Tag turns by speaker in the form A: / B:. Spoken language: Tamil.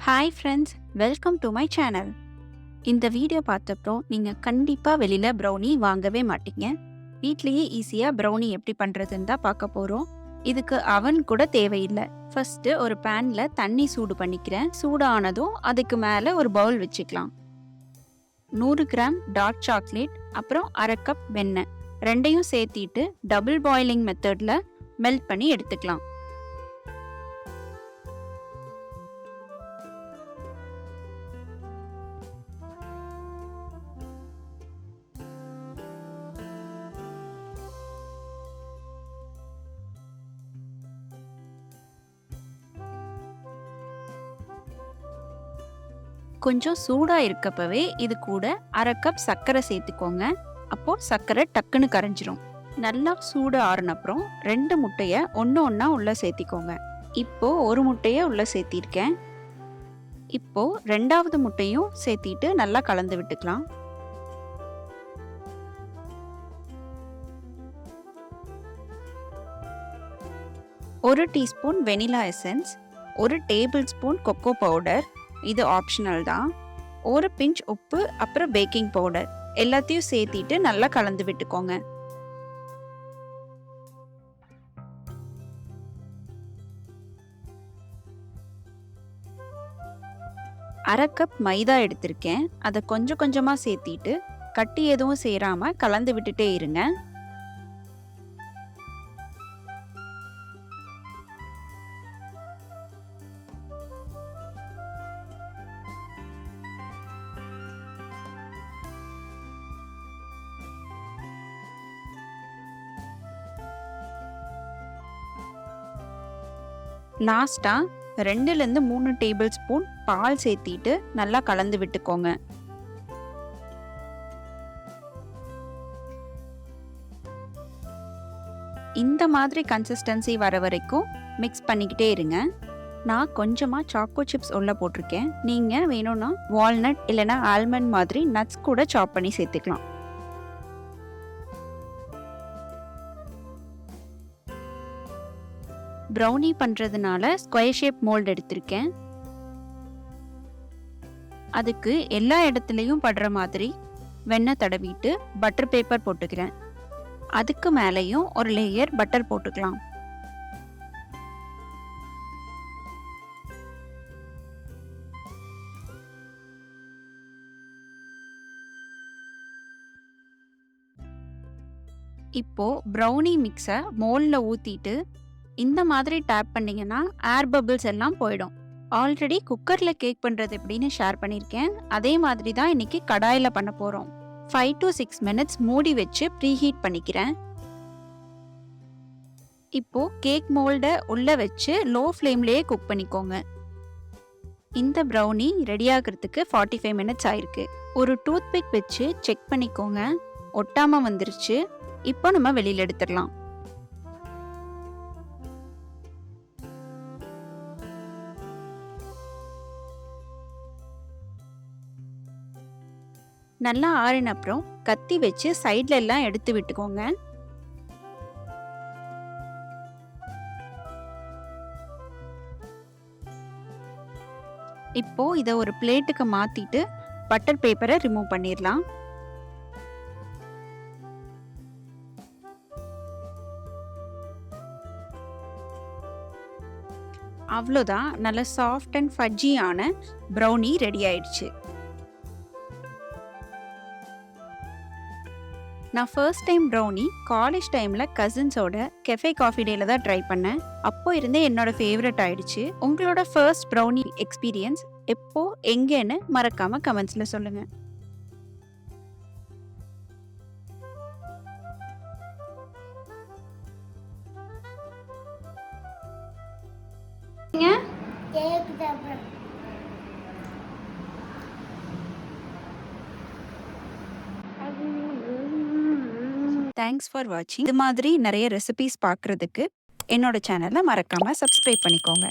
A: Hi friends, welcome to my channel. இந்த வீடியோ பார்த்தப்பறம் நீங்கள் கண்டிப்பாக வெளியில் ப்ரௌனி வாங்கவே மாட்டீங்க. வீட்லேயே ஈஸியாக ப்ரௌனி எப்படி பண்ணுறதுன்னு தான் பார்க்க போகிறோம். இதுக்கு அவன் கூட தேவையில்லை. ஃபஸ்ட்டு ஒரு பேனில் தண்ணி சூடு பண்ணிக்கிறேன். சூடானதும் அதுக்கு மேலே ஒரு பவுல் வச்சுக்கலாம். 100 கிராம் டார்க் சாக்லேட், அப்புறம் அரை கப் வெண்ணெய் ரெண்டையும் சேர்த்திட்டு டபுள் பாயிலிங் மெத்தடில் மெல்ட் பண்ணி எடுத்துக்கலாம். கொஞ்சம் சூடாக இருக்கப்பவே இது கூட அரை கப் சர்க்கரை சேர்த்துக்கோங்க. அப்போ சர்க்கரை டக்குன்னு கரைஞ்சிரும். நல்லா சூடு ஆறுனப்புறம் 2 முட்டையை ஒன்று ஒன்றா உள்ளே சேர்த்திக்கோங்க. இப்போ ஒரு முட்டையை உள்ளே சேர்த்திருக்கேன். இப்போ 2வது முட்டையும் சேர்த்திட்டு நல்லா கலந்து விட்டுக்கலாம். ஒரு teaspoon vanilla essence, 1 table spoon cocoa powder, இது ஆப்ஷனல் தான். ஒரு பிஞ்ச் உப்பு, அப்புறம் பேக்கிங் பவுடர் எல்லாத்தையும் சேர்த்திட்டு நல்லா கலந்து விட்டுக்கோங்க. அரை கப் மைதா எடுத்திருக்கேன். அதை கொஞ்சம் கொஞ்சமாக சேர்த்திட்டு கட்டி எதுவும் சேராம கலந்து விட்டுட்டே இருங்க. லாஸ்ட்டாக 2லேருந்து 3 டேபிள் ஸ்பூன் பால் சேர்த்திட்டு நல்லா கலந்து விட்டுக்கோங்க. இந்த மாதிரி கன்சிஸ்டன்சி வர வரைக்கும் மிக்ஸ் பண்ணிக்கிட்டே இருங்க. நான் கொஞ்சமாக சாக்கோ சிப்ஸ் உள்ள போட்டிருக்கேன். நீங்கள் வேணும்னா வால்நட் இல்லைனா ஆல்மண்ட் மாதிரி நட்ஸ் கூட சாப் பண்ணி சேர்த்துக்கலாம். ப்ரௌனி பண்ணுறதுனால ஸ்கொயர் ஷேப் மோல்டு எடுத்திருக்கேன். அதுக்கு எல்லா இடத்துலையும் படுற மாதிரி வெண்ணெய் தடவிட்டு பட்டர் பேப்பர் போட்டுக்கிறேன். அதுக்கு மேலேயும் ஒரு லேயர் பட்டர் போட்டுக்கலாம். இப்போ ப்ரௌனி மிக்ஸை மோல்டில் ஊற்றிட்டு இந்த மாதிரி டேப் பண்ணிங்கன்னா ஏர் பபிள்ஸ் எல்லாம் போயிடும். ஆல்ரெடி குக்கரில் கேக் பண்ணுறது எப்படின்னு ஷேர் பண்ணியிருக்கேன். அதே மாதிரி தான் இன்றைக்கி கடாயில் பண்ண போகிறோம். 5 to 6 மினிட்ஸ் மூடி வச்சு ப்ரீஹீட் பண்ணிக்கிறேன். இப்போது கேக் மோல்டை உள்ளே வச்சு லோ ஃப்ளேம்லேயே குக் பண்ணிக்கோங்க. இந்த ப்ரௌனி ரெடி ஆகிறதுக்கு 45 மினிட்ஸ் ஆயிருக்கு. ஒரு டூத் பிக் வச்சு செக் பண்ணிக்கோங்க. ஒட்டாமல் வந்துருச்சு. இப்போ நம்ம வெளியில் எடுத்துடலாம். நல்லா ஆறின அப்புறம் கத்தி வச்சு சைட்ல எல்லாம் எடுத்து விட்டுக்கோங்க. இப்போ இதை ஒரு பிளேட்டுக்கு மாத்திட்டு பட்டர் பேப்பரை ரிமூவ் பண்ணிடலாம். அவ்வளோதான், நல்ல சாஃப்ட் அண்ட் ஃபஜ்ஜியான ப்ரௌனி ரெடி ஆயிடுச்சு. நான் ஃபர்ஸ்ட் டைம் ப்ரௌனி காலேஜ் டைமில் கசின்ஸோட கெஃபே காஃபி டேல தான் ட்ரை பண்ணேன். அப்போ இருந்தே என்னோட ஃபேவரட் ஆயிடுச்சு. உங்களோட ஃபர்ஸ்ட் ப்ரௌனி எக்ஸ்பீரியன்ஸ் எப்போ எங்கேன்னு மறக்காம கமெண்ட்ஸில் சொல்லுங்கள். தேங்க்ஸ் ஃபார் வாட்சிங். இது மாதிரி நிறைய ரெசிபிஸ் பார்க்குறதுக்கு என்னோட சேனலை மறக்காமல் சப்ஸ்கிரைப் பண்ணிக்கோங்க.